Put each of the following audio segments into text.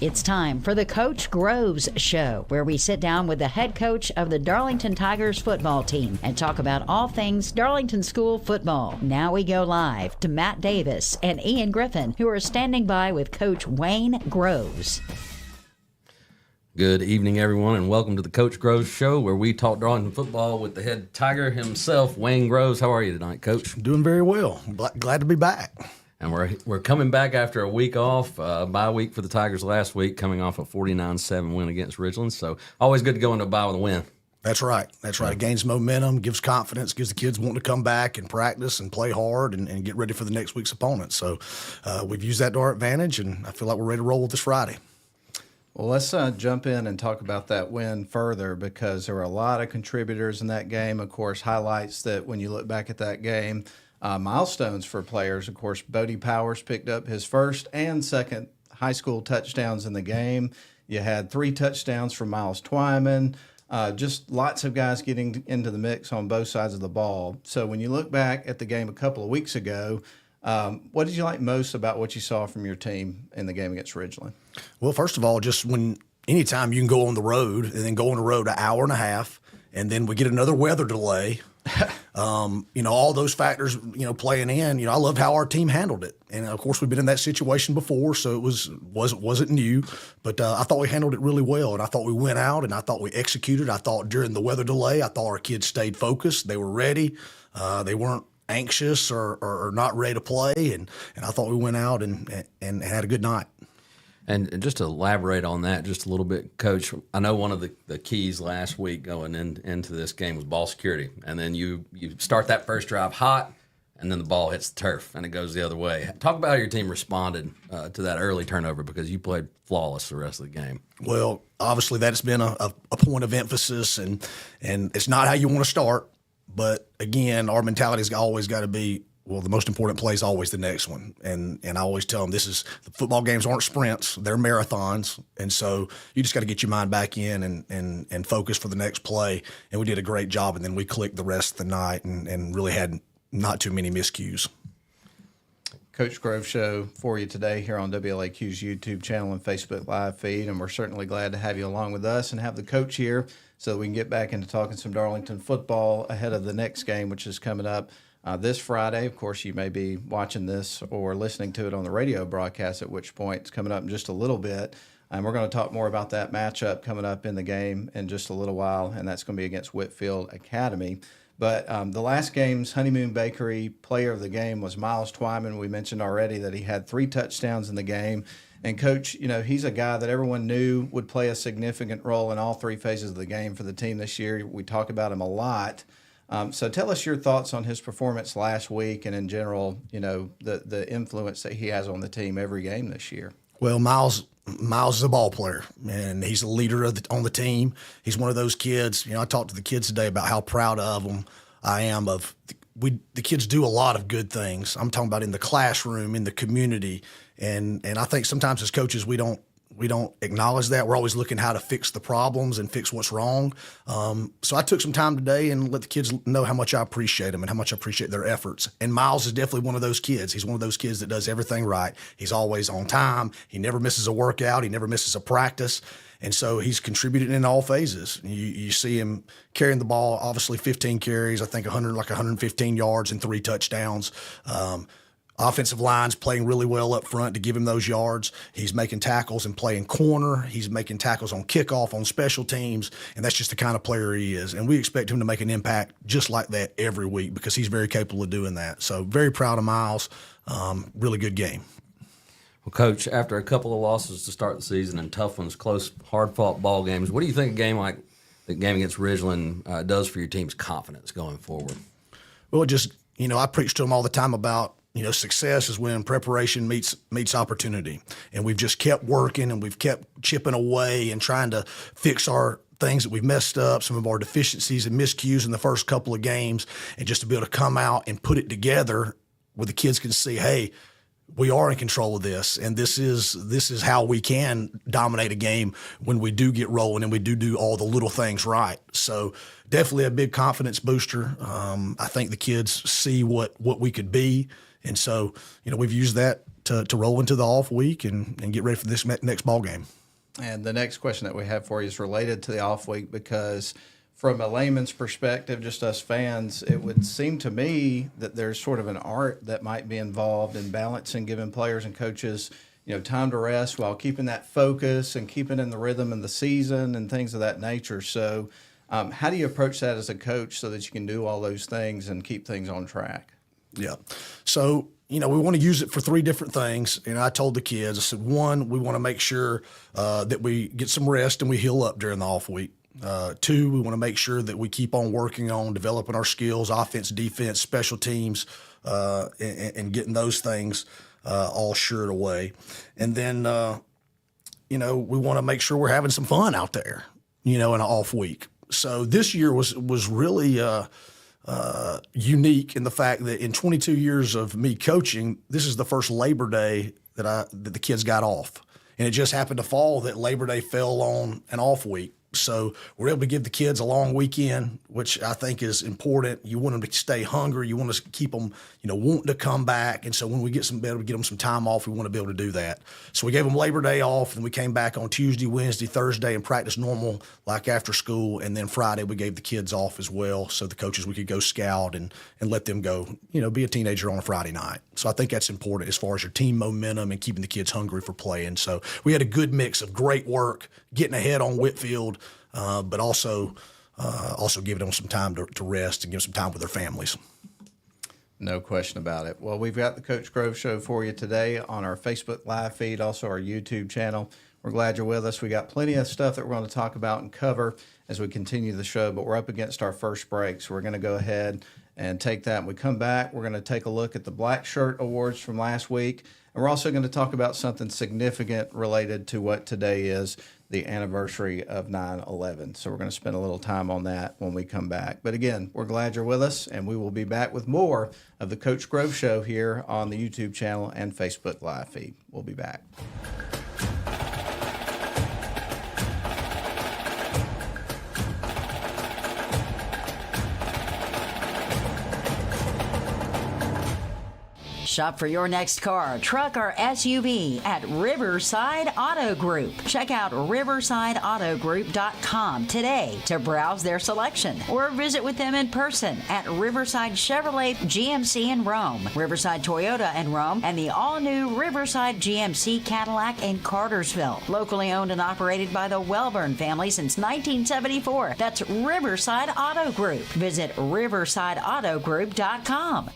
It's time for the Coach Groves Show, where we sit down with the head coach of the Darlington Tigers football team and talk about all things Darlington School football. Now we go live to Matt Davis and Ian Griffin, who are standing by with Coach Wayne Groves. Good evening, everyone, and welcome to the Coach Groves Show, where we talk Darlington football with the head Tiger himself, Wayne Groves. How are you tonight, Coach? Doing very well. Glad to be back. And we're coming back after a week off, bye week for the Tigers last week, coming off a 49-7 win against Ridgeland. So always good to go into a bye with a win. That's right. It gains momentum, gives confidence, gives the kids wanting to come back and practice and play hard and get ready for the next week's opponent. So we've used that to our advantage, and I feel like we're ready to roll this Friday. Well, let's jump in and talk about that win further, because there were a lot of contributors in that game. Of course, highlights that when you look back at that game, milestones for players. Of course, Bodie Powers picked up his first and second high school touchdowns in the game. You had 3 touchdowns from Miles Twyman. Just lots of guys getting into the mix on both sides of the ball. So when you look back at the game a couple of weeks ago, what did you like most about what you saw from your team in the game against Ridgeland? Well, first of all, just anytime you can go on the road and then go on the road an hour and a half, and then we get another weather delay. All those factors, playing in, I loved how our team handled it. And of course we've been in that situation before, so it wasn't new, but I thought we handled it really well. And I thought we went out and I thought we executed. I thought during the weather delay, I thought our kids stayed focused. They were ready. They weren't anxious or not ready to play. And I thought we went out and had a good night. And just to elaborate on that just a little bit, Coach, I know one of the keys last week going into this game was ball security. And then you start that first drive hot, and then the ball hits the turf, and it goes the other way. Talk about how your team responded to that early turnover, because you played flawless the rest of the game. Well, obviously that's been a point of emphasis, and it's not how you want to start. But, again, our mentality's always got to be, well, the most important play is always the next one. And I always tell them the football games aren't sprints, they're marathons. And so you just got to get your mind back in and focus for the next play. And we did a great job, and then we clicked the rest of the night and really had not too many miscues. Coach Groves Show for you today here on WLAQ's YouTube channel and Facebook Live feed, and we're certainly glad to have you along with us and have the coach here so that we can get back into talking some Darlington football ahead of the next game, which is coming up this Friday. Of course, you may be watching this or listening to it on the radio broadcast, at which point it's coming up in just a little bit. And we're going to talk more about that matchup coming up in the game in just a little while, and that's going to be against Whitefield Academy. But the last game's Honeymoon Bakery player of the game was Miles Twyman. We mentioned already that he had 3 touchdowns in the game. And, Coach, he's a guy that everyone knew would play a significant role in all 3 phases of the game for the team this year. We talk about him a lot. So tell us your thoughts on his performance last week and, in general, the influence that he has on the team every game this year. Well, Miles is a ball player, and he's a leader on the team. He's one of those kids. I talked to the kids today about how proud of them I am of. The kids do a lot of good things. I'm talking about in the classroom, in the community, and I think sometimes as coaches we don't acknowledge that. We're always looking how to fix the problems and fix what's wrong. So I took some time today and let the kids know how much I appreciate them and how much I appreciate their efforts. And Miles is definitely one of those kids. He's one of those kids that does everything right. He's always on time. He never misses a workout. He never misses a practice. And so he's contributed in all phases. You see him carrying the ball, obviously 15 carries, I think 115 yards and 3 touchdowns. Offensive line's playing really well up front to give him those yards. He's making tackles and playing corner. He's making tackles on kickoff, on special teams, and that's just the kind of player he is. And we expect him to make an impact just like that every week because he's very capable of doing that. So very proud of Miles. Really good game. Well, Coach, after a couple of losses to start the season and tough ones, close, hard-fought ball games, what do you think a game like the game against Ridgeland does for your team's confidence going forward? Well, I preach to them all the time about success is when preparation meets opportunity. And we've just kept working and we've kept chipping away and trying to fix our things that we've messed up, some of our deficiencies and miscues in the first couple of games, and just to be able to come out and put it together where the kids can see, hey, we are in control of this, and this is how we can dominate a game when we do get rolling and we do all the little things right. So definitely a big confidence booster. I think the kids see what we could be, and so we've used that to roll into the off week and get ready for this next ball game. And the next question that we have for you is related to the off week, because from a layman's perspective, just us fans, it would seem to me that there's sort of an art that might be involved in balancing, giving players and coaches, time to rest while keeping that focus and keeping in the rhythm of the season and things of that nature. So how do you approach that as a coach so that you can do all those things and keep things on track? Yeah. So, we want to use it for three different things. And I told the kids, I said, one, we want to make sure that we get some rest and we heal up during the off week. Two, we want to make sure that we keep on working on developing our skills, offense, defense, special teams, and getting those things all shored away. And then, we want to make sure we're having some fun out there, in an off week. So this year was really unique in the fact that in 22 years of me coaching, this is the first Labor Day that the kids got off. And it just happened to fall that Labor Day fell on an off week. So we're able to give the kids a long weekend, which I think is important. You want them to stay hungry. You want to keep them, wanting to come back. And so when we get able to get them some time off, we want to be able to do that. So we gave them Labor Day off, and we came back on Tuesday, Wednesday, Thursday, and practiced normal like after school. And then Friday we gave the kids off as well, so the coaches we could go scout and let them go, be a teenager on a Friday night. So I think that's important as far as your team momentum and keeping the kids hungry for playing. So we had a good mix of great work, getting ahead on Whitefield, but also giving them some time to rest and give some time with their families. No question about it. Well, we've got the Coach Grove Show for you today on our Facebook live feed, also our YouTube channel. We're glad you're with us. We got plenty of stuff that we're going to talk about and cover as we continue the show, but we're up against our first break, so we're going to go ahead and take that. When we come back, we're going to take a look at the Black Shirt Awards from last week, and we're also going to talk about something significant related to what today is, the anniversary of 9/11. So we're going to spend a little time on that when we come back. But again, we're glad you're with us, and we will be back with more of the Coach Grove Show here on the YouTube channel and Facebook live feed. We'll be back. Shop for your next car, truck, or SUV at Riverside Auto Group. Check out riversideautogroup.com today to browse their selection or visit with them in person at Riverside Chevrolet GMC in Rome, Riverside Toyota in Rome, and the all-new Riverside GMC Cadillac in Cartersville. Locally owned and operated by the Welburn family since 1974. That's Riverside Auto Group. Visit riversideautogroup.com.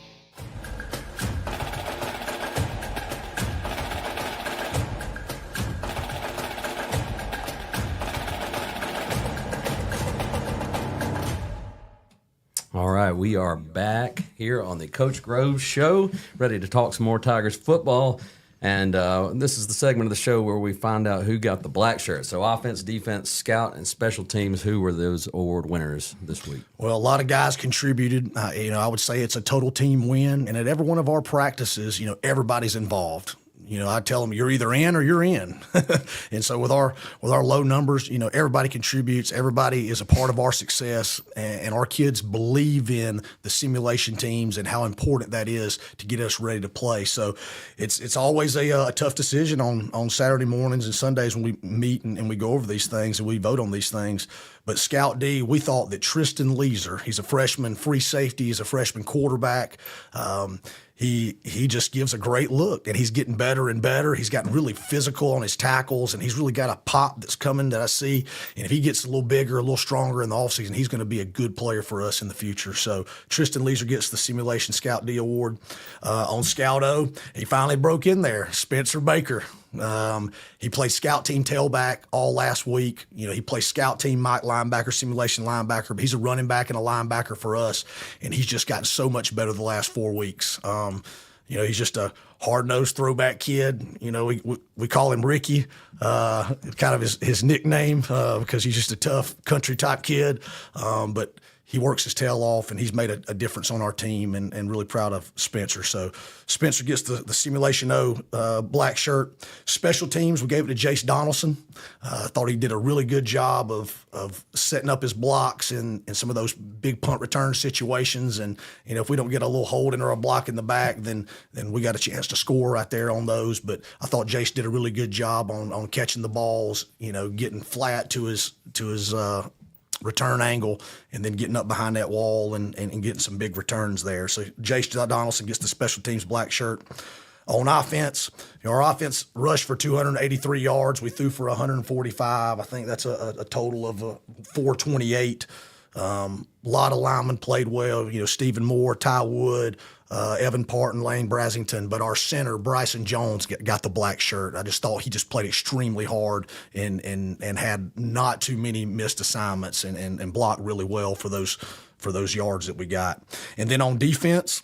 All right, we are back here on the Coach Grove Show, ready to talk some more Tigers football. And this is the segment of the show where we find out who got the black shirt. So offense, defense, scout, and special teams, who were those award winners this week? Well, a lot of guys contributed. I would say it's a total team win. And at every one of our practices, everybody's involved. I tell them you're either in or you're in. And so with our low numbers, everybody contributes. Everybody is a part of our success, and our kids believe in the simulation teams and how important that is to get us ready to play. So it's always a tough decision on Saturday mornings and Sundays when we meet and we go over these things and we vote on these things. But Scout D, we thought that Tristan Leeser, he's a freshman free safety, he's a freshman quarterback. He just gives a great look, and he's getting better and better. He's gotten really physical on his tackles, and he's really got a pop that's coming that I see. And if he gets a little bigger, a little stronger in the offseason, he's going to be a good player for us in the future. So Tristan Leeser gets the Simulation Scout D Award. On Scout O, he finally broke in there, Spencer Baker. He played scout team tailback all last week. He plays scout team Mike linebacker, simulation linebacker, but he's a running back and a linebacker for us. And he's just gotten so much better the last 4 weeks. He's just a hard-nosed throwback kid. We call him Ricky, kind of his nickname, because he's just a tough country type kid. But he works his tail off, and he's made a difference on our team, and really proud of Spencer. So Spencer gets the Simulation O black shirt. Special teams, we gave it to Jace Donaldson. I thought he did a really good job of setting up his blocks in some of those big punt return situations. And, if we don't get a little hold in or a block in the back, then we got a chance to score right there on those. But I thought Jace did a really good job on catching the balls, getting flat to his return angle, and then getting up behind that wall and getting some big returns there. So Jace Donaldson gets the special teams black shirt. On offense, our offense rushed for 283 yards. We threw for 145. I think that's a total of 428. A lot of linemen played well. Stephen Moore, Ty Wood, Evan Parton, Lane Brasington, but our center, Bryson Jones, got the black shirt. I just thought he just played extremely hard and had not too many missed assignments and blocked really well for those yards that we got. And then on defense,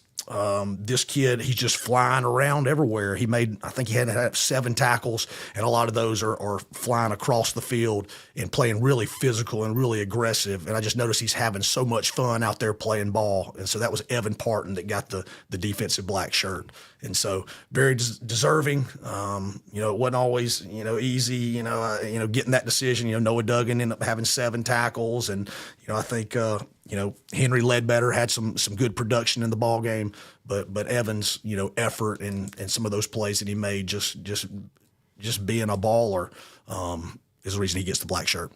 this kid, he's just flying around everywhere. I think he had to have 7 tackles, and a lot of those are flying across the field and playing really physical and really aggressive. And I just noticed he's having so much fun out there playing ball. And so that was Evan Parton that got the defensive black shirt. And so very deserving. It wasn't always, easy, getting that decision. Noah Duggan ended up having 7 tackles. And, I think, Henry Ledbetter had some good production in the ball game, but Evans, effort and some of those plays that he made, just being a baller, is the reason he gets the black shirt.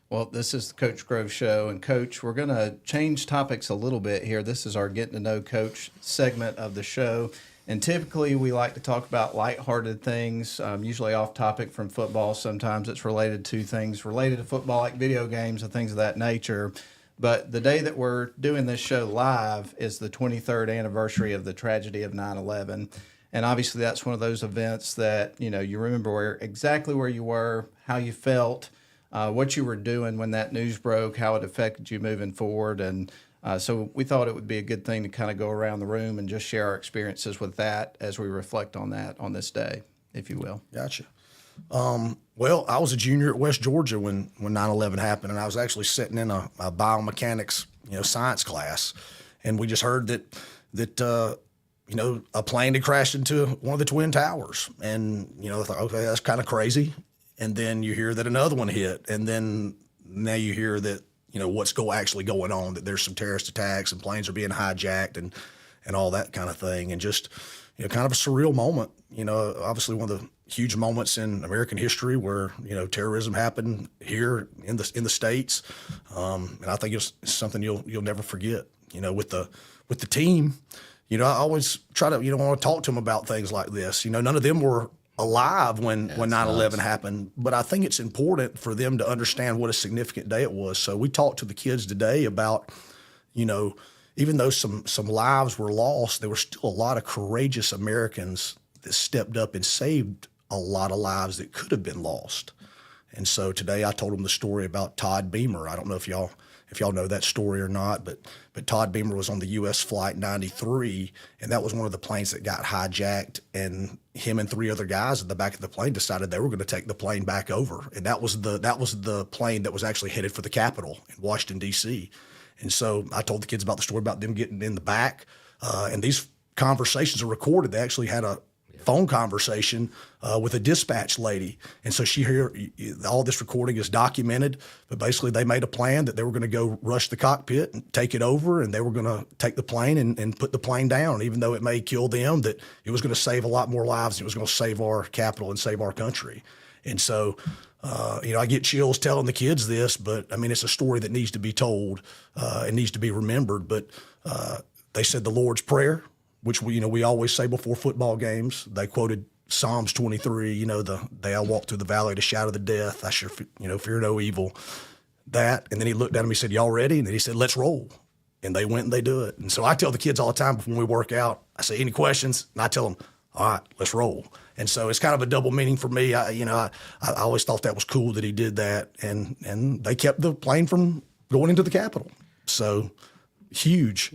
Well, this is the Coach Grove Show, and Coach, we're going to change topics a little bit here. This is our Getting to Know Coach segment of the show, and typically we like to talk about lighthearted things, usually off topic from football. Sometimes it's related to things related to football, like video games and things of that nature. But the day that we're doing this show live is the 23rd anniversary of the tragedy of 9/11. And obviously that's one of those events that, you remember exactly where you were, how you felt, what you were doing when that news broke, how it affected you moving forward. And so we thought it would be a good thing to kind of go around the room and just share our experiences with that as we reflect on that on this day, if you will. Gotcha. Well, I was a junior at West Georgia when 9/11 happened, and I was actually sitting in a biomechanics, science class, and we just heard that a plane had crashed into one of the Twin Towers, and I thought, okay, that's kind of crazy. And then you hear that another one hit, and then now you hear that what's actually going on, that there's some terrorist attacks and planes are being hijacked and all that kind of thing, and just kind of a surreal moment. Obviously one of the huge moments in American history where terrorism happened here in the States, and I think it's something you'll never forget. With the team, I always try to want to talk to them about things like this. None of them were alive when 9/11 happened, but I think it's important for them to understand what a significant day it was. So we talked to the kids today about even though some lives were lost, there were still a lot of courageous Americans that stepped up and saved a lot of lives that could have been lost. And so today I told them the story about Todd Beamer. I don't know if y'all know that story or not, but Todd Beamer was on the U.S. Flight 93, and that was one of the planes that got hijacked, and him and 3 other guys at the back of the plane decided they were going to take the plane back over. And that was the plane that was actually headed for the Capitol in Washington, D.C. And so I told the kids about the story about them getting in the back, and these conversations are recorded. They actually had a phone conversation with a dispatch lady. And so all this recording is documented, but basically they made a plan that they were going to go rush the cockpit and take it over, and they were going to take the plane and put the plane down, even though it may kill them, that it was going to save a lot more lives. And it was going to save our capital and save our country. And so, I get chills telling the kids this, but I mean, it's a story that needs to be told. It needs to be remembered. But they said the Lord's Prayer, which we always say before football games. They quoted Psalms 23, they all walk through the valley of the shadow of the death. I sure, fear no evil. That, and then he looked at him, he said, y'all ready? And then he said, let's roll. And they went and they do it. And so I tell the kids all the time before we work out, I say, any questions? And I tell them, all right, let's roll. And so it's kind of a double meaning for me. I always thought that was cool that he did that. And they kept the plane from going into the Capitol. So huge.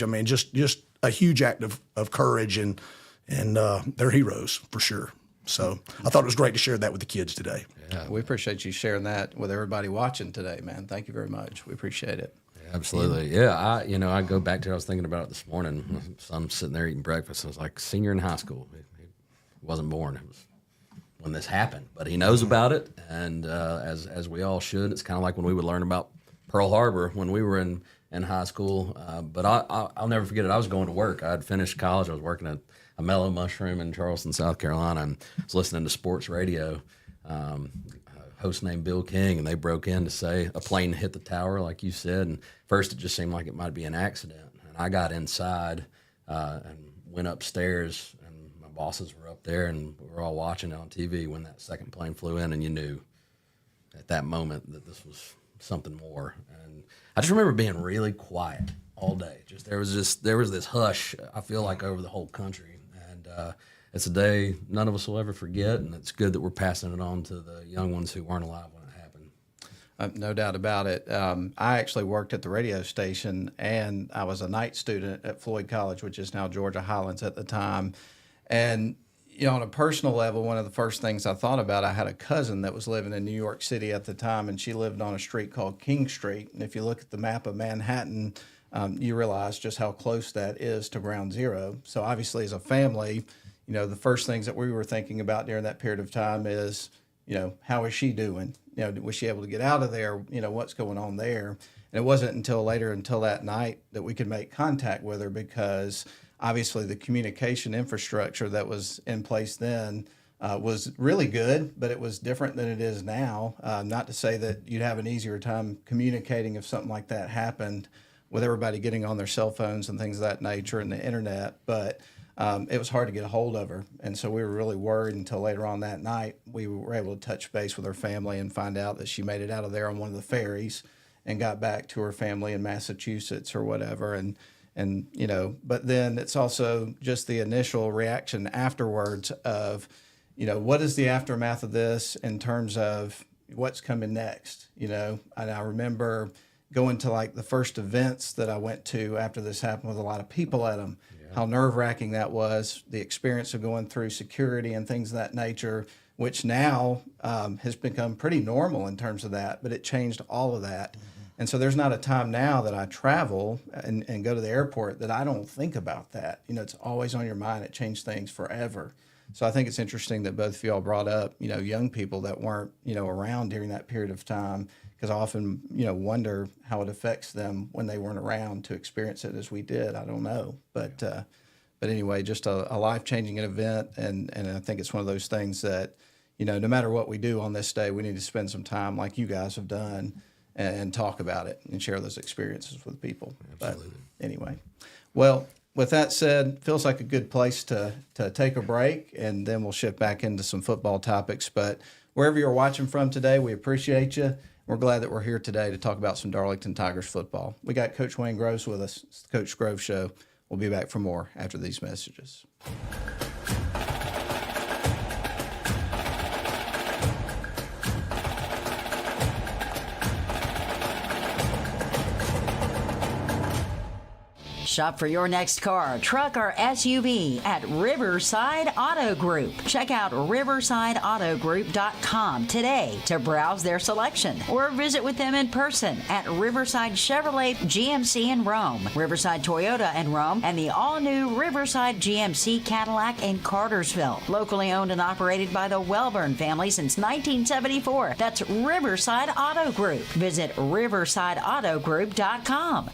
I mean, just a huge act of courage, and they're heroes for sure. So I thought it was great to share that with the kids today. Yeah, we appreciate you sharing that with everybody watching today, man. Thank you very much. We appreciate it. Absolutely. Yeah. I go back to, I was thinking about it this morning. My son's sitting there eating breakfast. I was like, senior in high school. He wasn't born. It was when this happened, but he knows about it. And as we all should, it's kind of like when we would learn about Pearl Harbor when we were in high school. But I'll never forget it. I was going to work. I had finished college. I was working at a Mellow Mushroom in Charleston, South Carolina, and was listening to sports radio. A host named Bill King, and they broke in to say a plane hit the tower, like you said. And first, it just seemed like it might be an accident. And I got inside and went upstairs, and my bosses were up there, and we were all watching it on TV when that second plane flew in, and you knew at that moment that this was something more. And I just remember being really quiet all day. There was this hush, I feel like, over the whole country. And it's a day none of us will ever forget, and it's good that we're passing it on to the young ones who weren't alive when it happened. No doubt about it. I actually worked at the radio station, and I was a night student at Floyd College, which is now Georgia Highlands at the time. And on a personal level, one of the first things I thought about, I had a cousin that was living in New York City at the time, and she lived on a street called King Street. And if you look at the map of Manhattan, you realize just how close that is to Ground Zero. So obviously, as a family, the first things that we were thinking about during that period of time is, how is she doing? Was she able to get out of there? What's going on there? And it wasn't until that night that we could make contact with her, because obviously the communication infrastructure that was in place then was really good, but it was different than it is now. Not to say that you'd have an easier time communicating if something like that happened with everybody getting on their cell phones and things of that nature and the internet, but it was hard to get a hold of her. And so we were really worried until later on that night. We were able to touch base with her family and find out that she made it out of there on one of the ferries and got back to her family in Massachusetts or whatever. And but then it's also just the initial reaction afterwards of, what is the aftermath of this in terms of what's coming next, And I remember going to like the first events that I went to after this happened with a lot of people at them, how nerve-wracking that was, the experience of going through security and things of that nature, which now has become pretty normal in terms of that, but it changed all of that. Mm-hmm. And so there's not a time now that I travel and go to the airport that I don't think about that. It's always on your mind. It changed things forever. So I think it's interesting that both of y'all brought up, young people that weren't, around during that period of time, because I often, wonder how it affects them when they weren't around to experience it as we did. I don't know. But anyway, just a life-changing event. And I think it's one of those things that, no matter what we do on this day, we need to spend some time like you guys have done and talk about it and share those experiences with people. Absolutely. But anyway, well, with that said, feels like a good place to take a break, and then we'll shift back into some football topics. But wherever you're watching from today, we appreciate you. We're glad that we're here today to talk about some Darlington Tigers football. We got Coach Wayne Groves with us. It's the Coach Groves Show. We'll be back for more after these messages. Shop for your next car, truck, or SUV at Riverside Auto Group. Check out riversideautogroup.com today to browse their selection, or visit with them in person at Riverside Chevrolet GMC in Rome, Riverside Toyota in Rome, and the all-new Riverside GMC Cadillac in Cartersville. Locally owned and operated by the Welburn family since 1974. That's Riverside Auto Group. Visit riversideautogroup.com.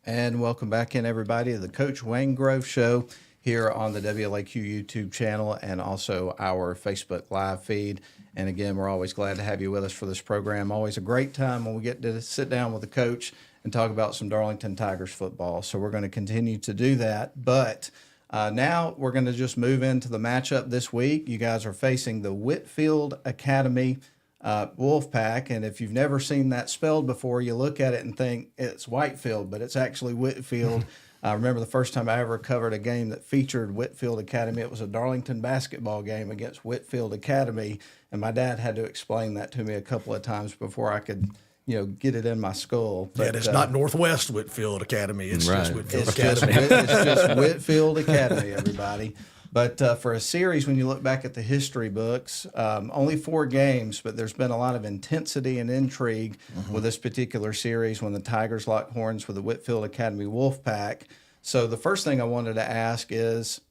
And welcome back in, everybody, to the Coach Wayne Groves Show here on the WLAQ YouTube channel and also our Facebook live feed. And again, we're always glad to have you with us for this program. Always a great time when we get to sit down with the coach and talk about some Darlington Tigers football. So we're going to continue to do that. But now we're going to just move into the matchup this week. You guys are facing the Whitefield Academy Wolfpack, and if you've never seen that spelled before, you look at it and think it's Whitefield, but it's actually Whitefield. I remember the first time I ever covered a game that featured Whitefield Academy. It was a Darlington basketball game against Whitefield Academy, and my dad had to explain that to me a couple of times before I could, get it in my skull. But it's not Northwest Whitefield Academy. It's Right. just Whitefield It's Academy. it's just Whitefield Academy, everybody. But for a series, when you look back at the history books, only 4 games, but there's been a lot of intensity and intrigue with this particular series when the Tigers locked horns with the Whitefield Academy Wolfpack. So the first thing I wanted to ask is,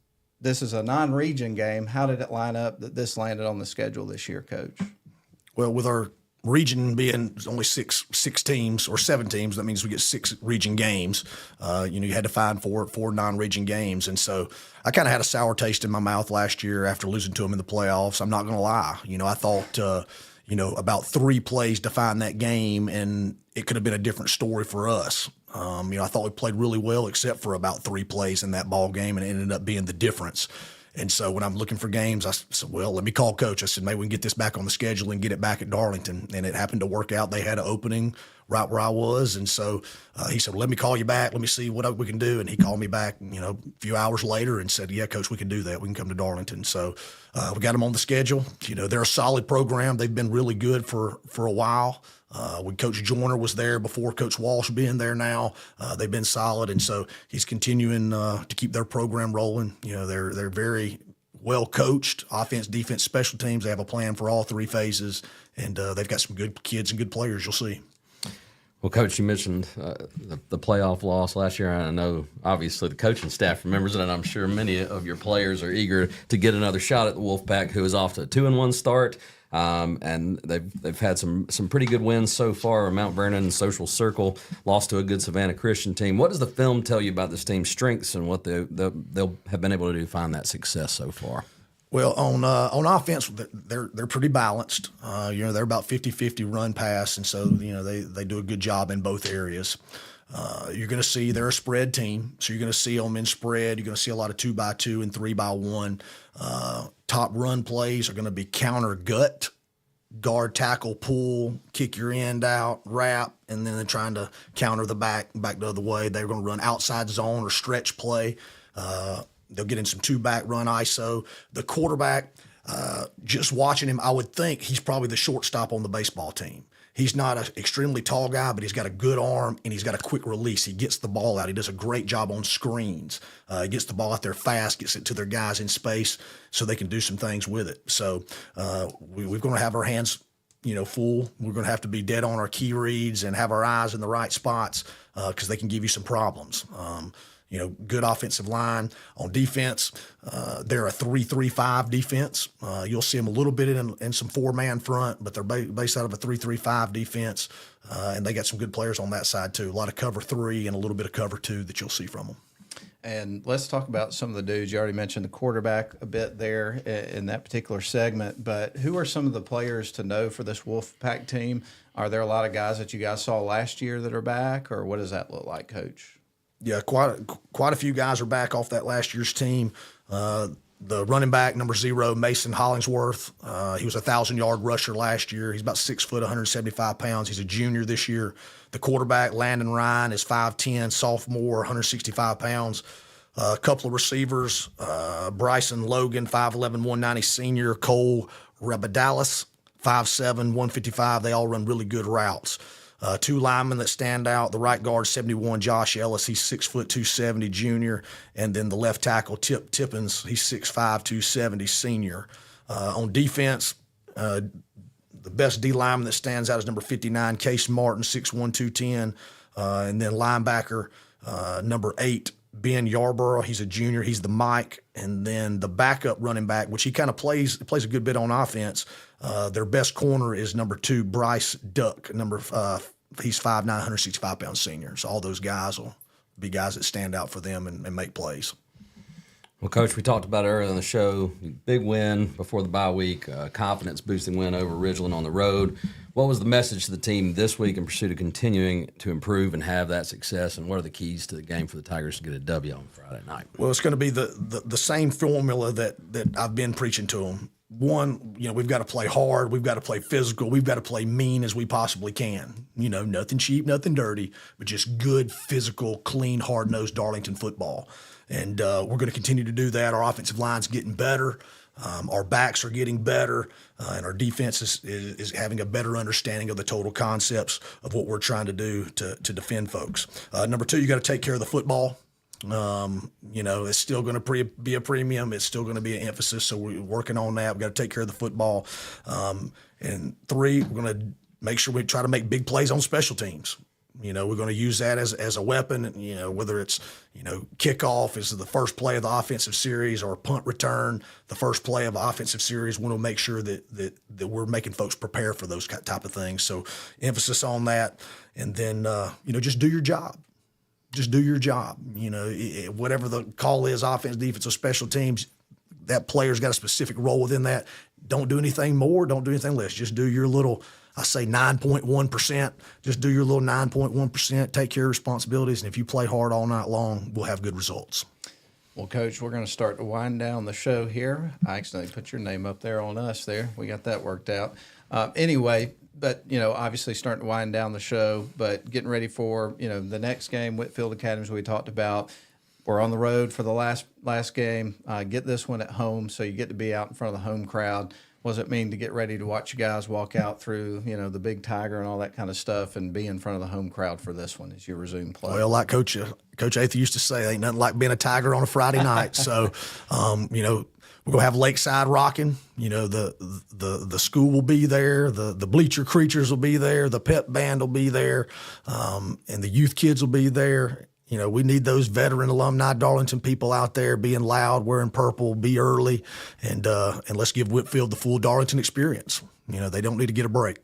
this is a non-region game. How did it line up that this landed on the schedule this year, Coach? Well, with our region being only six teams or 7 teams, that means we get 6 region games. You had to find four non-region games. And so I kind of had a sour taste in my mouth last year after losing to them in the playoffs. I'm not going to lie. I thought, about 3 plays to find that game, and it could have been a different story for us. I thought we played really well except for about 3 plays in that ball game, and it ended up being the difference. And so when I'm looking for games, I said, well, let me call Coach. I said, maybe we can get this back on the schedule and get it back at Darlington. And it happened to work out. They had an opening right where I was. And so he said, well, let me call you back. Let me see what we can do. And he called me back, a few hours later and said, yeah, Coach, we can do that. We can come to Darlington. So we got them on the schedule. They're a solid program. They've been really good for a while. When Coach Joyner was there before Coach Walsh being there now, they've been solid. And so he's continuing to keep their program rolling. They're very well coached, offense, defense, special teams. They have a plan for all 3 phases, and they've got some good kids and good players. You'll see. Well, Coach, you mentioned the playoff loss last year. I know, obviously, the coaching staff remembers it, and I'm sure many of your players are eager to get another shot at the Wolfpack, who is off to a 2-1 start. And they've had some pretty good wins so far. Mount Vernon and Social Circle lost to a good Savannah Christian team. What does the film tell you about this team's strengths and what they'll have been able to do to find that success so far? Well, on offense, they're pretty balanced. They're about 50-50 run pass, and so they do a good job in both areas. You're going to see they're a spread team, so you're going to see them in spread. You're going to see a lot of 2x2 and 3x1. Top run plays are going to be counter gut, guard, tackle, pull, kick your end out, wrap, and then they're trying to counter the back the other way. They're going to run outside zone or stretch play. They'll get in some 2-back run ISO. The quarterback, just watching him, I would think he's probably the shortstop on the baseball team. He's not an extremely tall guy, but he's got a good arm and he's got a quick release. He gets the ball out. He does a great job on screens. He gets the ball out there fast, gets it to their guys in space so they can do some things with it. So we're going to have our hands, full. We're going to have to be dead on our key reads and have our eyes in the right spots because they can give you some problems. Good offensive line. On defense, they're a 3-3-5 defense. You'll see them a little bit in some 4-man front, but they're based out of a 3-3-5 defense, and they got some good players on that side too. A lot of cover 3 and a little bit of cover 2 that you'll see from them. And let's talk about some of the dudes. You already mentioned the quarterback a bit there in that particular segment, but who are some of the players to know for this Wolfpack team? Are there a lot of guys that you guys saw last year that are back, or what does that look like, Coach? Yeah, quite a few guys are back off that last year's team. The running back, number 0, Mason Hollingsworth, he was a 1,000-yard rusher last year. He's about 6 foot, 175 pounds. He's a junior this year. The quarterback, Landon Ryan, is 5'10", sophomore, 165 pounds. A couple of receivers, Bryson Logan, 5'11", 190, senior. Cole Rabadalis, 5'7", 155. They all run really good routes. 2 linemen that stand out. The right guard, 71, Josh Ellis. He's 6 foot, 270, junior. And then the left tackle, Tip Tippins. He's 6'5", 270, senior. On defense, the best D lineman that stands out is number 59, Case Martin, 6'1", 210. And then linebacker, number 8, Ben Yarborough. He's a junior. He's the Mike. And then the backup running back, which he kind of plays a good bit on offense. Their best corner is number 2, Bryce Duck. He's 5'9", 165 pounds senior. So all those guys will be guys that stand out for them and make plays. Well, Coach, we talked about it earlier in the show. Big win before the bye week, confidence-boosting win over Ridgeland on the road. What was the message to the team this week in pursuit of continuing to improve and have that success, and what are the keys to the game for the Tigers to get a W on Friday night? Well, it's going to be the same formula that I've been preaching to them. One, we've got to play hard. We've got to play physical. We've got to play mean as we possibly can. Nothing cheap, nothing dirty, but just good, physical, clean, hard-nosed Darlington football. And we're going to continue to do that. Our offensive line's getting better. Our backs are getting better, and our defense is having a better understanding of the total concepts of what we're trying to do to defend folks. Number two, you got to take care of the football. It's still going to be a premium. It's still going to be an emphasis. So we're working on that. We've got to take care of the football. And three, we're going to make sure we try to make big plays on special teams. We're going to use that as a weapon, whether it's, kickoff is the first play of the offensive series or punt return, the first play of the offensive series. We want to make sure that we're making folks prepare for those type of things. So emphasis on that. And then, just do your job. Just do your job. Whatever the call is, offense, defense, or special teams, that player's got a specific role within that. Don't do anything more. Don't do anything less. Just do your little, I say 9.1%. Just do your little 9.1%. Take care of responsibilities. And if you play hard all night long, we'll have good results. Well, Coach, we're going to start to wind down the show here. I accidentally put your name up there on us there. We got that worked out. Anyway, but, obviously starting to wind down the show, but getting ready for, the next game, Whitefield Academy, as we talked about. We're on the road for the last game. Get this one at home, so you get to be out in front of the home crowd. What does it mean to get ready to watch you guys walk out through, the big Tiger and all that kind of stuff and be in front of the home crowd for this one as you resume play? Well, like Coach Ather used to say, ain't nothing like being a Tiger on a Friday night. So, we're going to have Lakeside rocking. The school will be there. The bleacher creatures will be there. The pep band will be there. And the youth kids will be there. We need those veteran alumni Darlington people out there being loud, wearing purple, be early, and let's give Whitefield the full Darlington experience. They don't need to get a break.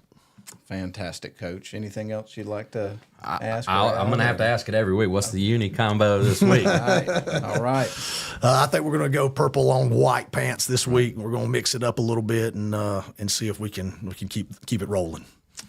Fantastic, Coach. Anything else you'd like to ask? I'm going to have to ask it every week. What's the uni combo this week? All right. I think we're going to go purple on white pants this week. We're going to mix it up a little bit and see if we can keep it rolling.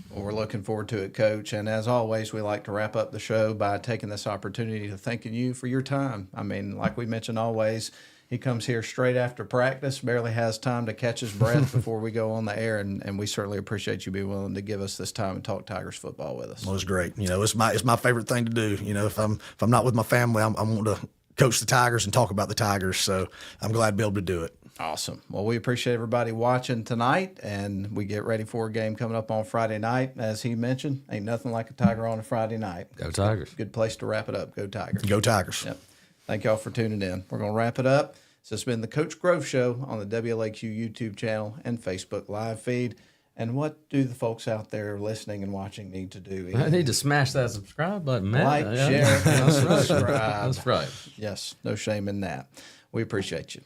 Well, we're looking forward to it, Coach. And as always, we like to wrap up the show by taking this opportunity to thanking you for your time. I mean, like we mentioned always, he comes here straight after practice, barely has time to catch his breath before we go on the air, and we certainly appreciate you being willing to give us this time and talk Tigers football with us. Well, it's great. It's my favorite thing to do. If I'm not with my family, I'm wanting to coach the Tigers and talk about the Tigers. So I'm glad to be able to do it. Awesome. Well, we appreciate everybody watching tonight, and we get ready for a game coming up on Friday night. As he mentioned, ain't nothing like a Tiger on a Friday night. Go Tigers. Good place to wrap it up. Go Tigers. Go Tigers. Yep. Thank y'all for tuning in. We're going to wrap it up. So it's been the Coach Grove Show on the WLAQ YouTube channel and Facebook live feed. And what do the folks out there listening and watching need to do? I need to smash that subscribe button, man. Like, share, and subscribe. That's right. Yes, no shame in that. We appreciate you.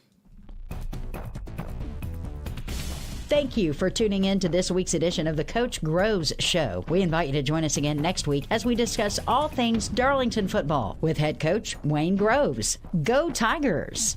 Thank you for tuning in to this week's edition of the Coach Groves Show. We invite you to join us again next week as we discuss all things Darlington football with head coach Wayne Groves. Go Tigers!